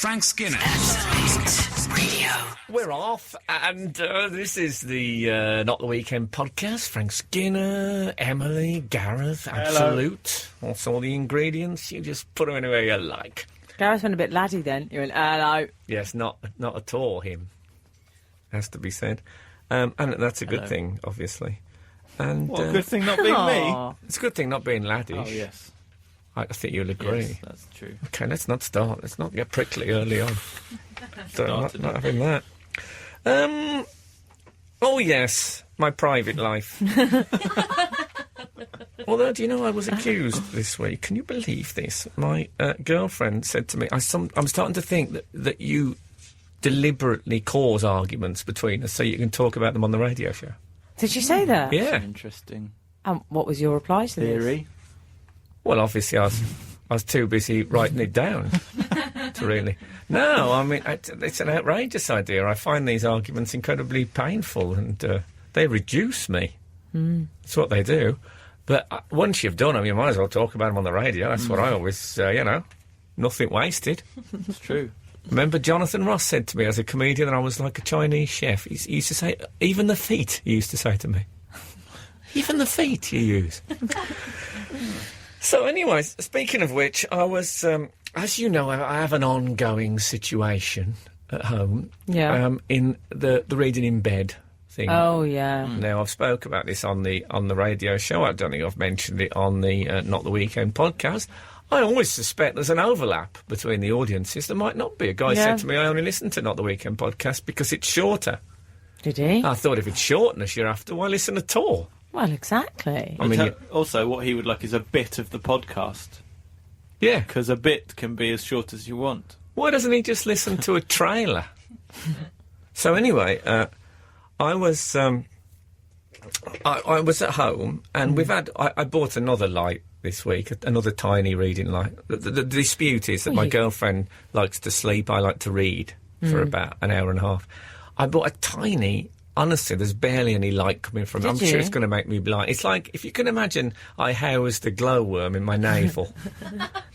Frank Skinner. Absolute Radio. We're off, and this is the Not the Weekend podcast. Frank Skinner, Emily, Gareth, Absolute. Hello. What's all the ingredients? You just put them anywhere you like. Gareth went a bit laddie then. You went, hello. Yes, not at all him. Has to be said. And that's a good thing, obviously. And what a good thing not being me. It's a good thing not being laddish. Oh, yes. I think you'll agree. Yes, that's true. Okay, let's not start. Let's not get prickly early on. Not having that. Oh, yes, my private life. Although, do you know I was accused this week? Can you believe this? My girlfriend said to me, I'm starting to think that you deliberately cause arguments between us so you can talk about them on the radio show. Did she say that? Yeah. Interesting. What was your reply to Theory. this? Well, obviously, I was too busy writing it down to really. No, I mean, it's an outrageous idea. I find these arguments incredibly painful, and they reduce me. That's what they do. But once you've done them, you might as well talk about them on the radio. That's what I always say, nothing wasted. It's true. Remember Jonathan Ross said to me as a comedian that I was like a Chinese chef. He used to say, even the feet, he used to say to me. Even the feet you use. So anyway, speaking of which, I was, as you know, I have an ongoing situation at home. Yeah. In the reading in bed thing. Oh, yeah. Now, I've spoke about this on the radio show. I don't think I've mentioned it on the Not the Weekend podcast. I always suspect there's an overlap between the audiences. There might not be. A guy said to me, I only listen to Not the Weekend podcast because it's shorter. Did he? I thought if it's shortness you're after, why listen at all? Well, exactly. I mean, also, what he would like is a bit of the podcast. Yeah. Because a bit can be as short as you want. Why doesn't he just listen to a trailer? So anyway, I was at home, and I bought another light this week, another tiny reading light. The dispute is that my girlfriend likes to sleep, I like to read for about an hour and a half. I bought a tiny... Honestly, there's barely any light coming from it. I'm sure it's going to make me blind. It's like, if you can imagine I housed a glowworm in my navel.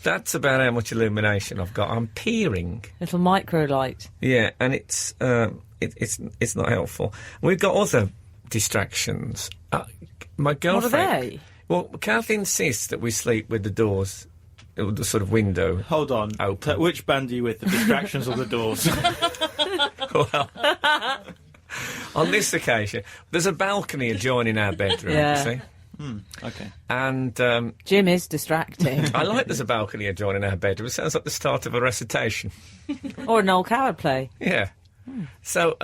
That's about how much illumination I've got. I'm peering. Little micro light. Yeah, and it's not helpful. We've got other distractions. My girlfriend... What are they? Well, Kath insists that we sleep with the doors, the sort of window. Hold on. Open. Which band are you with, the distractions or the doors? Well... On this occasion, there's a balcony adjoining our bedroom, you see? Okay. And... Jim is distracting. I like there's a balcony adjoining our bedroom. It sounds like the start of a recitation. Or an old coward play. Yeah. So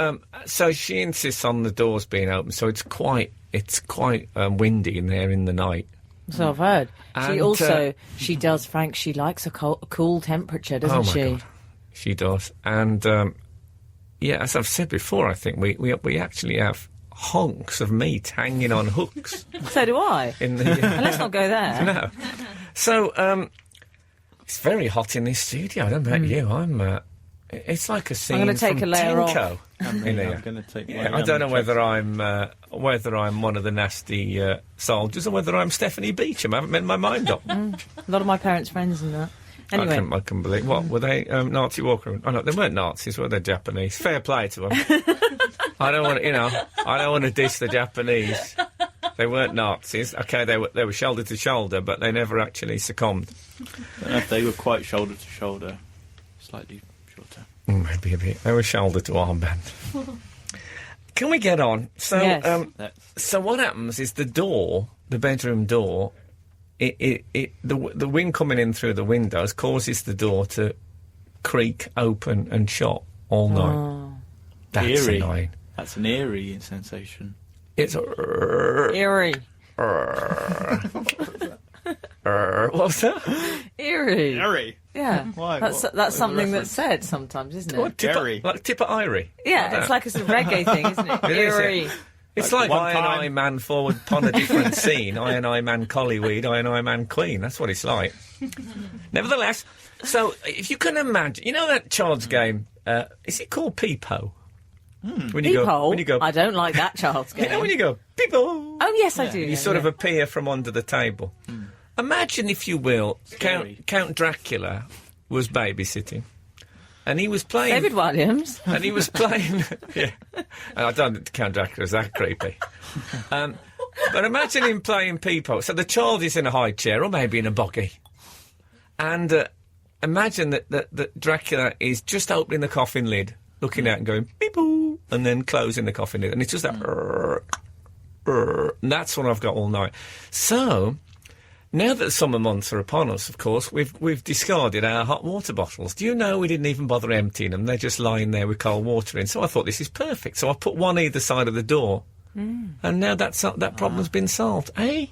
she insists on the doors being open, so it's quite windy in there in the night. So I've heard. And, She does, Frank, she likes a cool temperature, doesn't she? Oh, my God. She does. And... yeah, as I've said before, I think we actually have honks of meat hanging on hooks. So do I. And let's not go there. No. So, it's very hot in this studio. I don't know about you. It's like a scene I'm going to take from a layer Tinko. off. I'm going to take I don't know whether I'm one of the nasty soldiers or whether I'm Stephanie Beacham. I haven't made my mind up. A lot of my parents' friends and that. Anyway. I can believe. What were they? Nazi walker? Oh no, they weren't Nazis. Were they Japanese? Fair play to them. I don't want to diss the Japanese. They weren't Nazis. Okay, they were shoulder to shoulder, but they never actually succumbed. I don't know if they were quite shoulder to shoulder, slightly shorter. Maybe a bit. They were shoulder to armband. Can we get on? So, yes. So what happens is the bedroom door. The wind coming in through the windows causes the door to creak open and shut all night. Oh. That's eerie. annoying. That's an eerie sensation. It's Eerie. what was that? Eerie. Eerie? Yeah. Why? That's something that's said sometimes, isn't it? What, Tipper Irie? Yeah, it's like a sort of reggae thing, isn't it? Eerie. It's like one I and I time. man forward upon a different scene, I and I man collyweed, I and I man queen. That's what it's like. Nevertheless, so if you can imagine, you know that child's game, is it called Peepo? When you go, I don't like that child's game. You know when you go, Peepo? Oh, yes, I do. You sort of appear from under the table. Imagine, if you will, Count Dracula was babysitting. and he was playing... David Williams. And he was playing... yeah. And I don't think Count Dracula's that creepy. But imagine him playing people. So the child is in a high chair, or maybe in a buggy. And imagine that Dracula is just opening the coffin lid, looking out and going, beep-oo, and then closing the coffin lid. And it's just that... and that's what I've got all night. So... Now that the summer months are upon us, of course, we've discarded our hot water bottles. Do you know we didn't even bother emptying them? They're just lying there with cold water in. So I thought, this is perfect. So I put one either side of the door, and now that problem's been solved. Eh?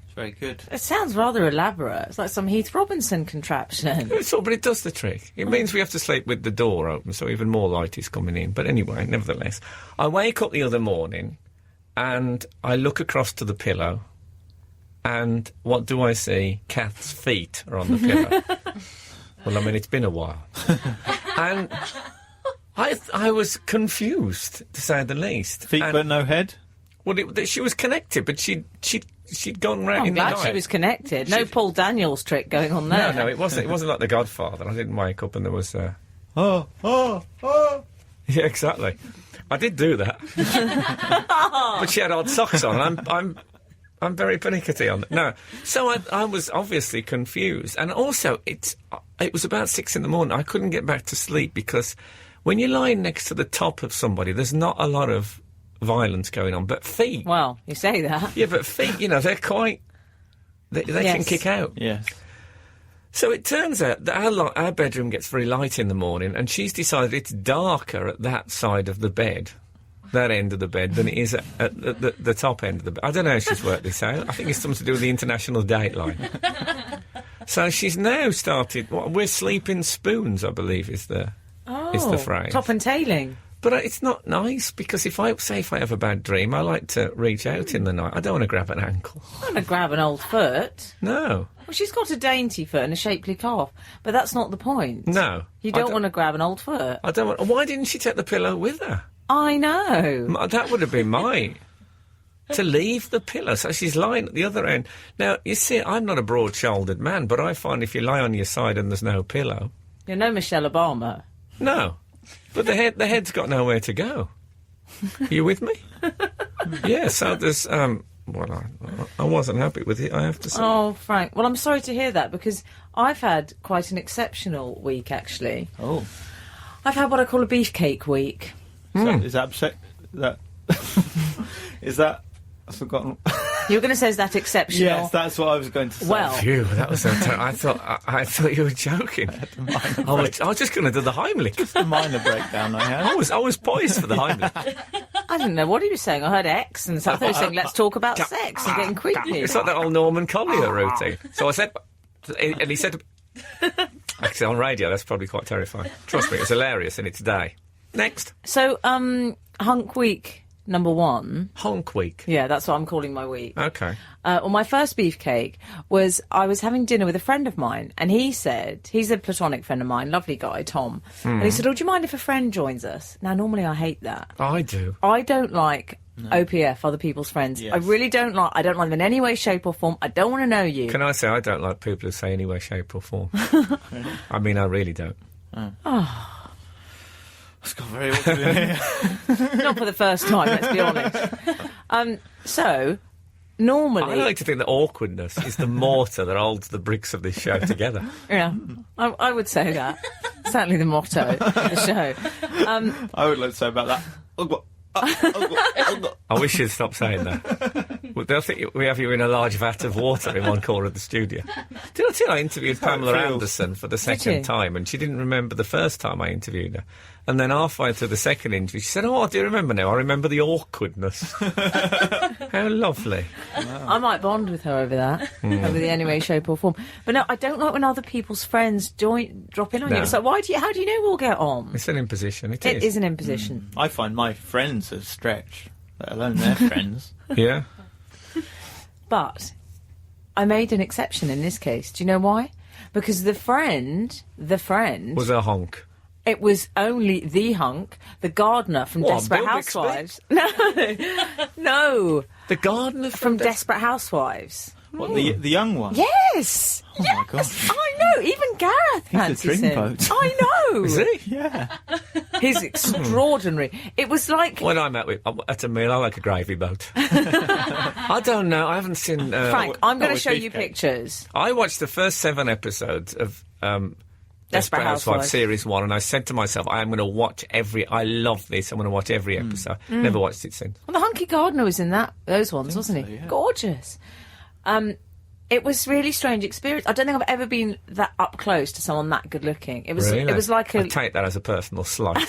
It's very good. It sounds rather elaborate. It's like some Heath Robinson contraption. But it does the trick. It means we have to sleep with the door open, so even more light is coming in. But anyway, nevertheless, I wake up the other morning, and I look across to the pillow, and what do I see? Kath's feet are on the pillow. Well, I mean, it's been a while. And I was confused, to say the least. Feet but no head? Well, she was connected, but she'd gone round in the night. I'm glad she was connected. No Paul Daniels trick going on there. No, it wasn't like The Godfather. I didn't wake up and there was... Oh. Yeah, exactly. I did do that. But she had odd socks on, and I'm very pernickety on that. No. So I was obviously confused. And also, it was about 6 in the morning. I couldn't get back to sleep because when you're lying next to the top of somebody, there's not a lot of violence going on. But feet... Well, you say that. Yeah, but feet, they're quite... They can kick out. Yes. So it turns out that our bedroom gets very light in the morning, and she's decided it's darker at that side of the bed, that end of the bed, than it is at the top end of the bed. I don't know how she's worked this out. I think it's something to do with the international dateline. So she's now started... we're sleeping spoons, I believe, is the phrase. Top and tailing. But it's not nice, because if I have a bad dream, I like to reach out in the night. I don't want to grab an ankle. I don't want to grab an old foot. No. Well, she's got a dainty foot and a shapely calf, but that's not the point. No. You don't want to grab an old foot. I don't want... Why didn't she take the pillow with her? I know. That would have been mine. To leave the pillow. So she's lying at the other end. Now, you see, I'm not a broad-shouldered man, but I find if you lie on your side and there's no pillow... You're no Michelle Obama. No. But the head's got nowhere to go. Are you with me? Yeah, so there's... well, I wasn't happy with it, I have to say. Oh, Frank. Well, I'm sorry to hear that, because I've had quite an exceptional week, actually. Oh. I've had what I call a beefcake week. So is that upset? Is that... I've forgotten. You were going to say, is that exceptional? Yes, that's what I was going to say. Well... Phew, that was so I thought you were joking. I was just going to do the Heimlich. Just a minor breakdown I had. I was poised for the Heimlich. I didn't know what he was saying. I heard X, and so I thought he was saying, let's talk about sex and getting creepy. It's like that old Norman Collier routine. So I said... And he said... Actually, on radio, that's probably quite terrifying. Trust me, it's hilarious in its day. Next. So, Hunk Week number 1. Honk Week. Yeah, that's what I'm calling my week. Okay. Well, my first beefcake was, I was having dinner with a friend of mine, and he said, he's a platonic friend of mine, lovely guy, Tom, and he said, oh, do you mind if a friend joins us? Now, normally I hate that. I do. I don't like OPF, other people's friends. Yes. I really don't like, I don't like them in any way, shape or form. I don't want to know you. Can I say I don't like people who say any way, shape or form? I mean, I really don't. Oh. It's got very awkward in here. Not for the first time, let's be honest. So, normally... I like to think that awkwardness is the mortar that holds the bricks of this show together. Yeah, I would say that. Certainly the motto of the show. I would like to say about that. I wish you'd stop saying that. They'll think we have you in a large vat of water in one corner of the studio. Did I tell you I interviewed Pamela Anderson for the second time, and she didn't remember the first time I interviewed her. And then halfway through the second interview, she said, oh, I do remember now. I remember the awkwardness. How lovely. Wow. I might bond with her over that, over the any way, shape or form. But no, I don't like when other people's friends drop in on you. It's like, how do you know we'll get on? It's an imposition. It is an imposition. I find my friends a stretch, let alone their friends. Yeah. But I made an exception in this case. Do you know why? Because the friend... was a honk. It was only the hunk, the gardener from Desperate Bill Housewives. No. The gardener from Desperate Housewives. What, the young one? Yes! Oh my God. I know, even Gareth fancies him. dreamboat. I know! Is he? Yeah. He's extraordinary. It was like... When I'm at a meal, I like a gravy boat. I don't know. I haven't seen. Frank, I'm going to with show you beefcake. pictures. I watched the first 7 episodes of Desperate Housewives Series 1, and I said to myself, I am going to watch I love this. I'm going to watch every episode. Never watched it since. Well, the hunky gardener was in those ones, wasn't he? so, yeah. Gorgeous. It was a really strange experience. I don't think I've ever been that up close to someone that good looking. It was. Really? It was like I take that as a personal slight.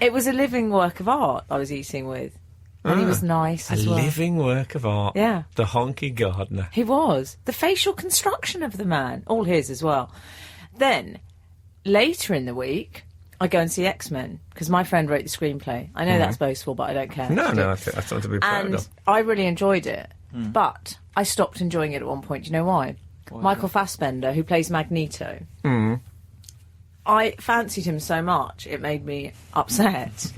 It was a living work of art I was eating with, and he was nice A as well. living work of art. Yeah. The honky gardener. He was. The facial construction of the man, all his as well. Then, later in the week, I go and see X-Men, because my friend wrote the screenplay. I know that's boastful, but I don't care. No, I think that's something to be proud And of. I really enjoyed it. But I stopped enjoying it at one point. Do you know why? Michael Fassbender, who plays Magneto. I fancied him so much, it made me upset.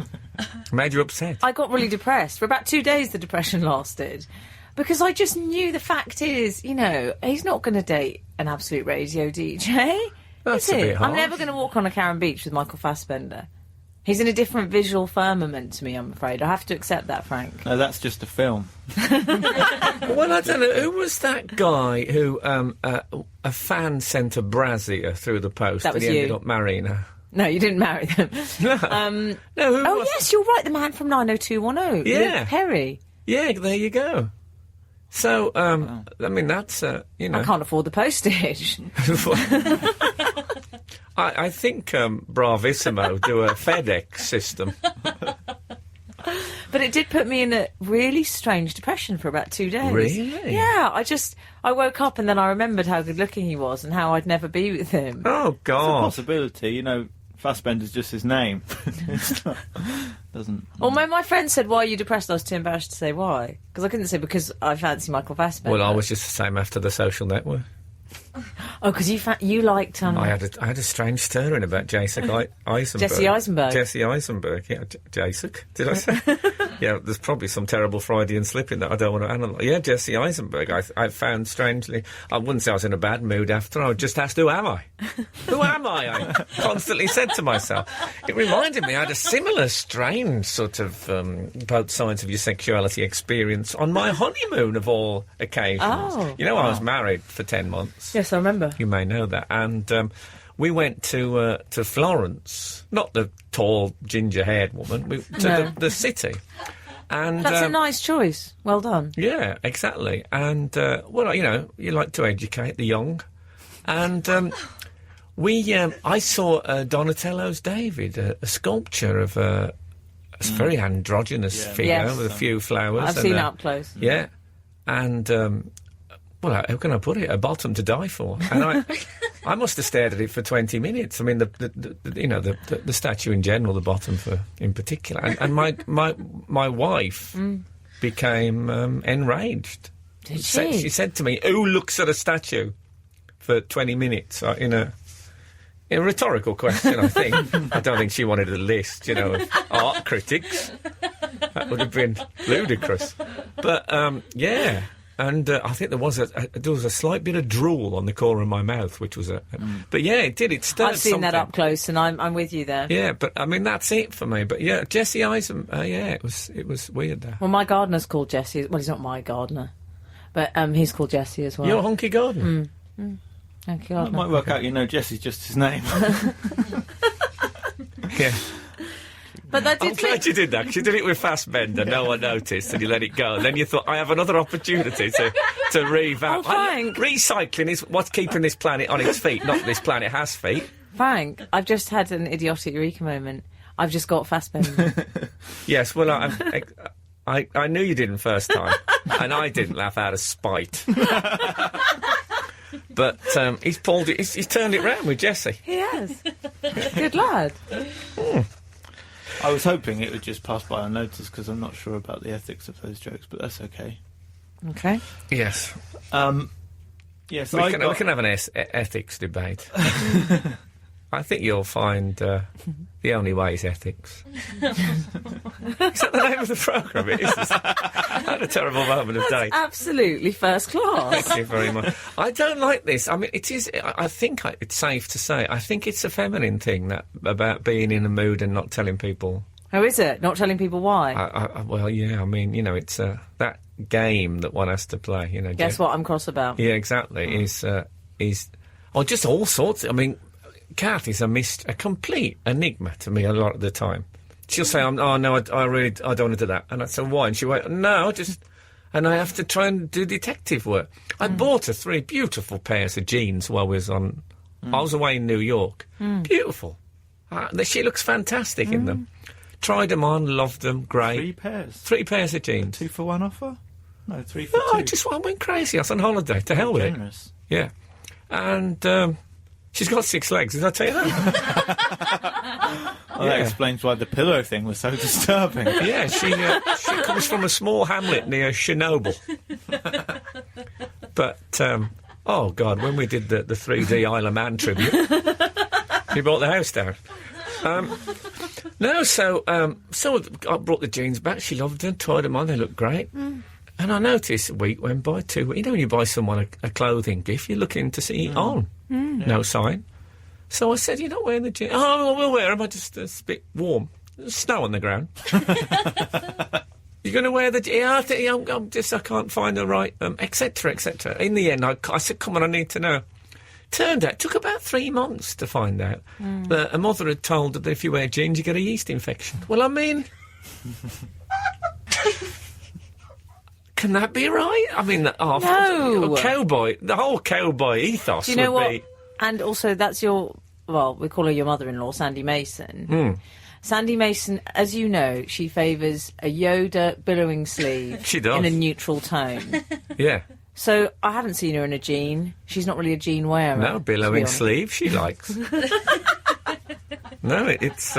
Made you upset? I got really depressed. For about 2 days, the depression lasted. Because I just knew the fact is, he's not going to date an absolute radio DJ. That's is a he? bit harsh. I'm never going to walk on a Karen Beach with Michael Fassbender. He's in a different visual firmament to me, I'm afraid. I have to accept that, Frank. No, that's just a film. Well, I don't know. Who was that guy who a fan sent a brassiere through the post That was and he you. ended up marrying her? No, you didn't marry them. No, who Oh, was yes, you're right. The man from 90210. Yeah. Luke Perry. Yeah, there you go. So, I mean, that's, I can't afford the postage. I think Bravissimo do a FedEx system. But it did put me in a really strange depression for about 2 days. Really? Yeah, I woke up and then I remembered how good looking he was and how I'd never be with him. Oh, It's a God. possibility, Fassbender's just his name. It's not, doesn't... Well, when my friend said, "Why are you depressed?" I was too embarrassed to say why. Because I couldn't say because I fancy Michael Fassbender. Well, I was just the same after The Social Network. Oh, because you liked... I had a strange stirring about Jacek Eisenberg. Jesse Eisenberg. Jesse Eisenberg, yeah. Jacek, did I say? Yeah, there's probably some terrible Freudian slip in that I don't want to analyse. Yeah, Jesse Eisenberg, I found strangely... I wouldn't say I was in a bad mood after. I just asked, who am I? Who am I constantly said to myself. It reminded me I had a similar strange sort of both sides of your sexuality experience on my honeymoon of all occasions. Oh. I was married for 10 months. Yes, I remember. You may know that. And we went to Florence, not the tall, ginger-haired woman, to the city. And That's a nice choice. Well done. yeah, exactly. And, you like to educate the young. And I saw Donatello's David, a sculpture of a very androgynous figure Yes. with a few flowers. I've seen it up close. Yeah. And... well, how can I put it? A bottom to die for. And I must have stared at it for 20 minutes. I mean, the statue in general, the bottom in particular. And my wife became enraged. Did she? She said to me, "Who looks at a statue for 20 minutes?" In a rhetorical question, I think. I don't think she wanted a list, of art critics. That would have been ludicrous. But yeah. And I think there was a slight bit of drool on the corner of my mouth, which was but yeah, it did. It stirred I've seen that up close, and I'm with you there. Yeah, but I mean that's it for me. But yeah, Jesse Eisen, it was weird there. Well, my gardener's called Jesse. Well, he's not my gardener, but he's called Jesse as well. Your honky garden. Thank you, It might work out, Jesse's just his name. Yeah. But that I'm did glad you did that, 'cause you did it with Fassbender, no one noticed, and you let it go. And then you thought, I have another opportunity to revamp. Oh, Frank. Recycling is what's keeping this planet on its feet, not this planet has feet. Frank, I've just had an idiotic eureka moment. I've just got Fassbender. Yes, well, I knew you didn't first time, and I didn't laugh out of spite. But he's turned it round with Jesse. He has. Good lad. I was hoping it would just pass by unnoticed because I'm not sure about the ethics of those jokes, but that's okay. Okay. Yes. Yes, We can have an ethics debate. I think you'll find The Only Way is Ethics. Is that the name of the programme? It is. I had a terrible moment of day. Absolutely first class. Thank you very much. I don't like this. I mean, it is. I think it's safe to say. I think it's a feminine thing that about being in a mood and not telling people. Oh, is it? Not telling people why? Well, yeah. I mean, it's that game that one has to play. Guess what I'm cross about? Yeah, exactly. Is just all sorts. I mean, Kath is a complete enigma to me a lot of the time. She'll say, "Oh no, I don't want to do that," and I say, "Why?" And she'll wait, "No, and I have to try and do detective work. I bought her 3 beautiful pairs of jeans while I was on. I was away in New York. Beautiful. She looks fantastic in them. Tried them on, loved them, great. 3 pairs. 3 pairs of jeans. 2 for 1 offer? No, 3 for 2. I went crazy. I was on holiday. To hell with Generous. it. Yeah, and she's got 6 legs. Did I tell you that? Well, that explains why the pillow thing was so disturbing. Yeah, she comes from a small hamlet near Chernobyl. But, oh, God, when we did the 3D Isle of Man tribute, she brought the house down. So I brought the jeans back. She loved them, tried them on. They looked great. And I noticed a week went by, 2 weeks. When you buy someone a clothing gift, you're looking to see it on. No sign. So I said, "You're not wearing the jeans." "Oh, well, we'll wear them. It's a bit warm. There's snow on the ground." "You're going to wear the jeans?" "I can't find the right, etc., etc." In the end, I said, "Come on, I need to know." Turned out, it took about 3 months to find out that a mother had told her that if you wear jeans, you get a yeast infection. Well, I mean... Can that be right? I mean, the whole cowboy ethos. Do you know would what? be... And also, that's we call her your mother-in-law, Sandy Mason. Sandy Mason, as you know, she favours a Yoda billowing sleeve She does. in a neutral tone. Yeah. So I haven't seen her in a jean. She's not really a jean wearer. No, billowing sleeve she likes. No, it's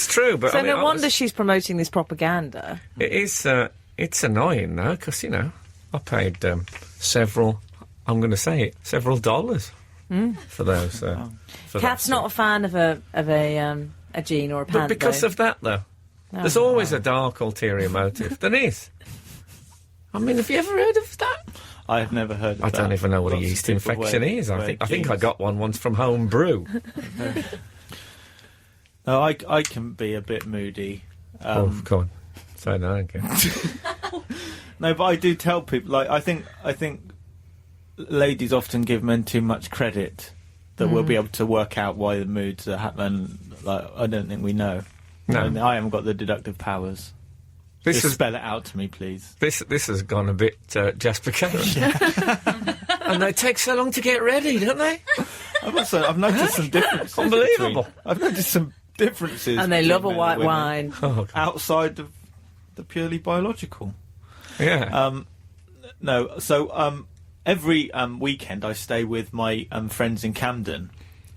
true. But So I mean, no wonder she's promoting this propaganda. It is. It's annoying though, because I paid several. I'm going to say it, several dollars for those. For Kat's not a fan of a jean or a pant. But because though. of that, though, there's always a dark ulterior motive. There is. I mean, have you ever heard of that? I have never heard of that. I don't even know what a Lots of yeast people infection is. I think I got one once from home brew. No, I can be a bit moody. Go on. Say no again. No, but I do tell people. Like, I think ladies often give men too much credit that we'll be able to work out why the moods happen. Like, I don't think we know. No. I haven't got the deductive powers. Just spell it out to me, please. This has gone a bit Jasper Cameron. And they take so long to get ready, don't they? I've noticed some differences. Unbelievable. I've noticed some differences. And they love a between men white and women wine. Oh, outside of the purely biological. yeah. No, so every weekend I stay with my friends in Camden,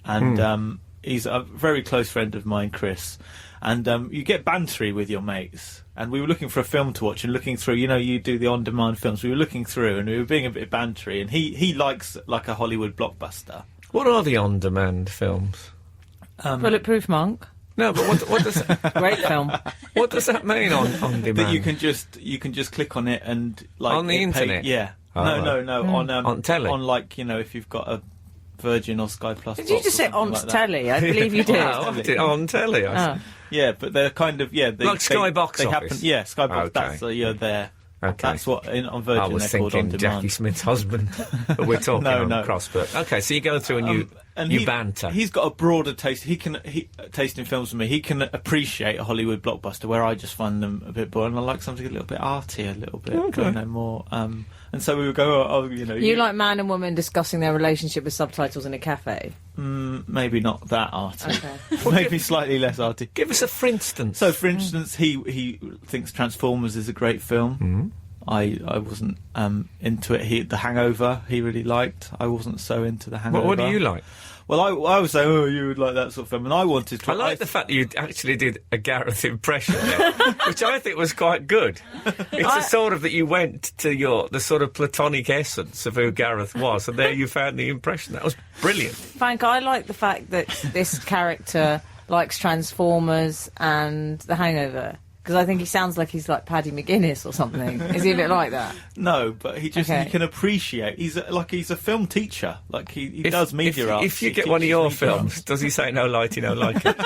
and he's a very close friend of mine, Chris. And you get bantery with your mates. And we were looking for a film to watch and looking through, you do the on-demand films. We were looking through and we were being a bit bantery. And he likes like a Hollywood blockbuster. What are the on-demand films? Bulletproof Monk. No, but what does Great film. what does that mean on demand? That you can just click on it and like On the internet? Yeah. Oh, no, right. on telly? On like if you've got a Virgin or Sky Plus. Did you just say on like that. telly? I believe you did. Oh, I did on telly. I see. Yeah, but they're kind of Like Sky Box they Office? Happen, yeah, Sky Box. Okay. That's you're there. Okay. That's what on Virgin I was they're called on thinking demand. Jackie Smith's husband, but we're talking No. cross. But okay, so you go through and you banter. He's got a broader taste. He taste in films than me. He can appreciate a Hollywood blockbuster where I just find them a bit boring. I like something a little bit arty, a little bit more. And so we would go, You like man and woman discussing their relationship with subtitles in a cafe? Maybe not that arty. Okay. Maybe slightly less arty. Give us a for instance. So, for instance, he thinks Transformers is a great film. I wasn't into it. The Hangover he really liked. I wasn't so into The Hangover. What do you like? Well, I was saying, you would like that sort of film, and I wanted to. I like the fact that you actually did a Gareth impression there, which I think was quite good. It's a sort of that you went to the sort of platonic essence of who Gareth was, and there you found the impression. That was brilliant. Frank, I like the fact that this character likes Transformers and The Hangover. Because I think he sounds like he's like Paddy McGuinness or something. Is he a bit like that? No, but he can appreciate. He's a film teacher. Like he does media arts. If you get one of your films, does he say no lighty, no like it?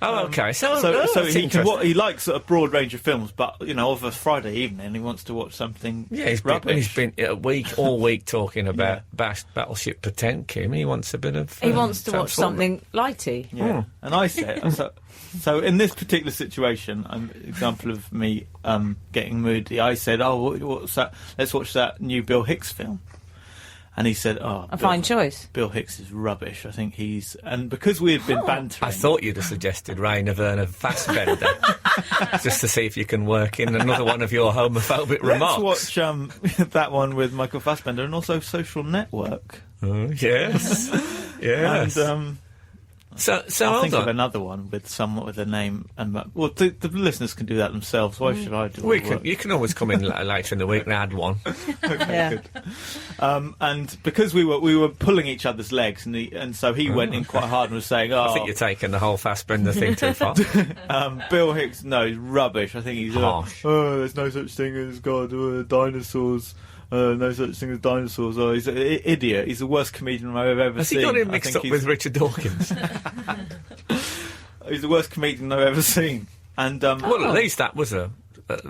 Oh, okay. So he likes a broad range of films, but of a Friday evening, he wants to watch something. Yeah, he's been all week talking about Battleship Potemkin. He wants a bit of. He wants to watch something lighty. Yeah, and I said so. In this particular situation, an example of me getting moody, I said, "Oh, what's that? Let's watch that new Bill Hicks film." And he said, fine choice. Bill Hicks is rubbish. I think and because we had been bantering... I thought you'd have suggested Rainer Werner Fassbender, just to see if you can work in another one of your homophobic remarks. Let's watch that one with Michael Fassbender, and also Social Network. Oh, yes. Yes. And, So I'll think of another one with a name, and the listeners can do that themselves. Why should I do it? You can always come in later in the week and add one. Okay, good. And because we were pulling each other's legs, and so he went in quite hard and was saying, I think you're taking the whole Fassbender thing too far. Bill Hicks, no, he's rubbish. I think he's harsh. There's no such thing as God, dinosaurs. No such thing as dinosaurs. Oh, he's an idiot. He's the worst comedian I've ever seen. Has he got him mixed up with Richard Dawkins? He's the worst comedian I've ever seen. And well, at least that was a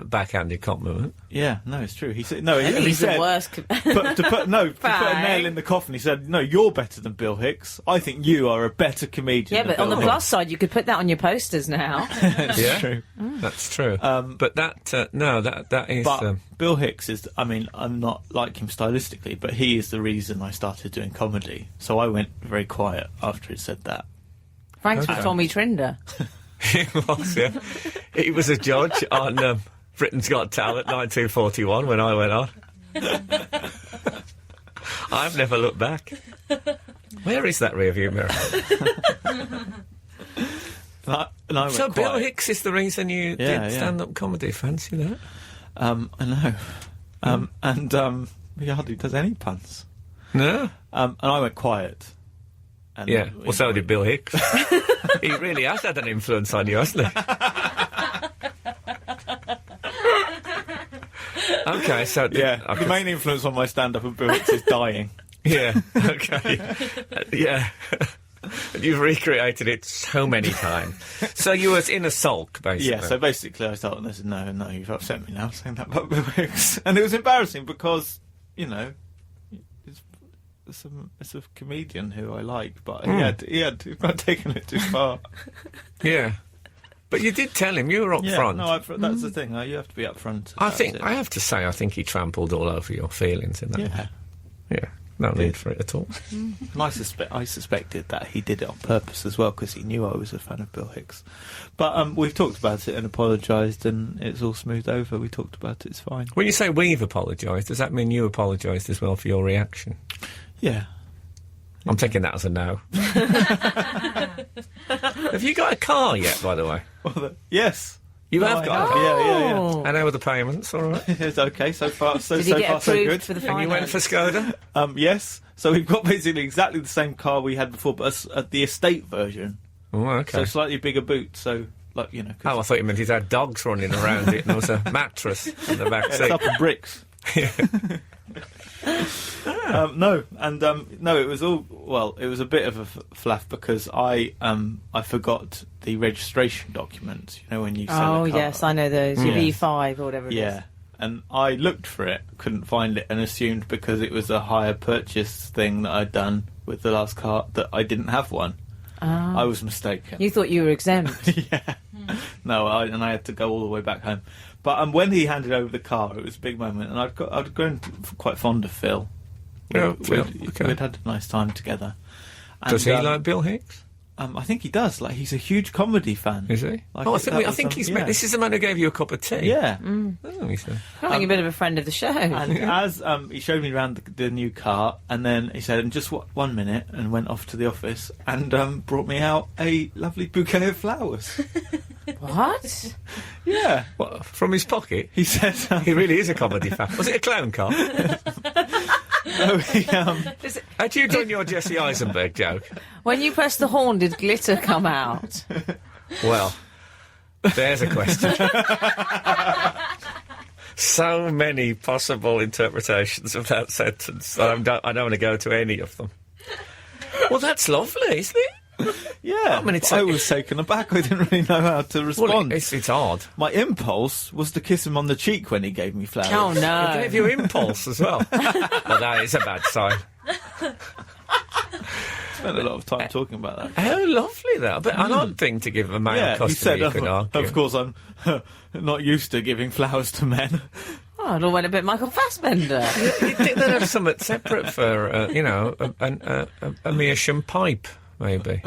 backhanded compliment. Yeah, no, it's true. He said He's the worst. to put a nail in the coffin. He said, "No, you're better than Bill Hicks. I think you are a better comedian." Yeah, but on the plus side, you could put that on your posters now. That's true. That's true. But that is. But Bill Hicks is. I mean, I'm not like him stylistically, but he is the reason I started doing comedy. So I went very quiet after he said that. Thanks for Tommy Trinder. He was, yeah. He was a judge on Britain's Got Talent 1941 when I went on. I've never looked back. Where is that rearview mirror? So Bill Hicks is the reason you did stand-up comedy. Fancy that? I know. And he hardly does any puns. No? And I went quiet. And, yeah, well, so did Bill Hicks. He really has had an influence on you, hasn't he? Okay, so... Yeah, the main influence on my stand-up of Bill Hicks is dying. Yeah, okay. Yeah. You've recreated it so many times. So you was in a sulk, basically. Yeah, so basically I started and I said, no, you've upset me now saying that about Bill Hicks. And it was embarrassing because, it's a comedian who I like, but he had taken it too far. Yeah. But you did tell him, you were up front. No, that's the thing. You have to be up front. I have to say, I think he trampled all over your feelings in that. Yeah. Yeah. No need for it at all. And I suspected that he did it on purpose as well, because he knew I was a fan of Bill Hicks. But we've talked about it and apologised, and it's all smoothed over. We talked about it, it's fine. When you say we've apologised, does that mean you apologised as well for your reaction? Yeah. I'm taking that as a no. Have you got a car yet, by the way? Yes. You have got a car? Yeah. And how are the payments, all right? It's okay, so far so Did you get far so approved good. for the And you went for Skoda? Yes. So we've got basically exactly the same car we had before, but the estate version. Oh, okay. So slightly bigger boot, so... I thought you meant he'd had dogs running around it and there was a mattress in the back seat. It's up in bricks. Yeah. No, it was all... Well, it was a bit of a flaff because I forgot the registration document, when you sell a car. Yes, I know those. Your V5 or whatever it is. Yeah, and I looked for it, couldn't find it, and assumed because it was a hire purchase thing that I'd done with the last car that I didn't have one. I was mistaken. You thought you were exempt. Yeah. No, I had to go all the way back home. But when he handed over the car, it was a big moment, and I'd grown quite fond of Phil. Phil. We'd had a nice time together. And, does he like Bill Hicks? I think he does. Like, he's a huge comedy fan. Is he? Like, I that was, think he's yeah. met. This is the man who gave you a cup of tea. Yeah. Oh, he's I think a bit of a friend of the show. And as he showed me around the new car, and then he said, "And just 1 minute," and went off to the office and brought me out a lovely bouquet of flowers. What? Yeah. What, from his pocket? He said, He really is a comedy fan. Was it a clown car? "Oh, Had you done your Jesse Eisenberg joke? When you pressed the horn, did glitter come out? Well, there's a question. So many possible interpretations of that sentence. I don't want to go to any of them. Well, that's lovely, isn't it? Yeah, I mean, I was taken aback. I didn't really know how to respond. Well, it's odd. My impulse was to kiss him on the cheek when he gave me flowers. Oh, They no. gave you impulse as well. Well, that is a bad sign. Spent a lot of time talking about that. How lovely that. But an odd thing to give a male Yeah, he customer, said, you could argue. of course, I'm not used to giving flowers to men. Oh, it all went a bit Michael Fassbender. You'd think they'd have something separate for, a meerschaum pipe, maybe.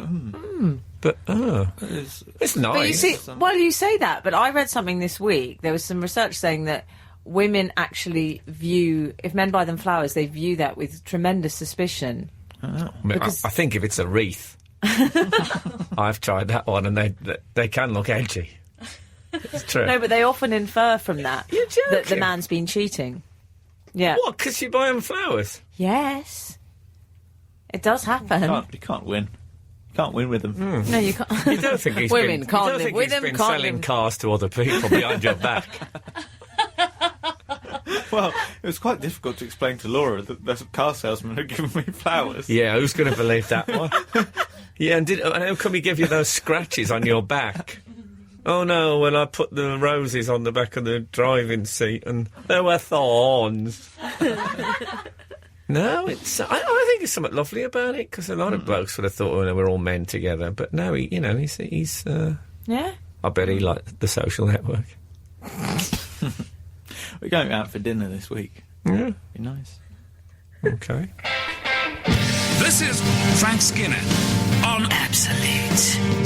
But, it's nice. But you see, well, you say that, but I read something this week. There was some research saying that women actually view, if men buy them flowers, they view that with tremendous suspicion. I think if it's a wreath, I've tried that one, and they can look edgy. It's true. No, but they often infer from that You're that the joking. man's been cheating. Yeah. What? Because you buy them flowers? Yes. It does happen. You can't win. You can't win with them. No, you can't. You don't think he's Women been, can't you don't live think with he's them, been can't selling live- cars to other people behind your back? Well, it was quite difficult to explain to Laura that there's a car salesman who gave me flowers. Yeah, who's going to believe that one? Yeah, and how come he give you those scratches on your back? Oh no, when I put the roses on the back of the driving seat and there were thorns. No, it's. I think there's something lovely about it, because a lot of blokes would have thought, oh, no, we're all men together. But no, he's. Yeah. I bet he liked The Social Network. We're going out for dinner this week. Yeah. Be nice. Okay. This is Frank Skinner on Absolute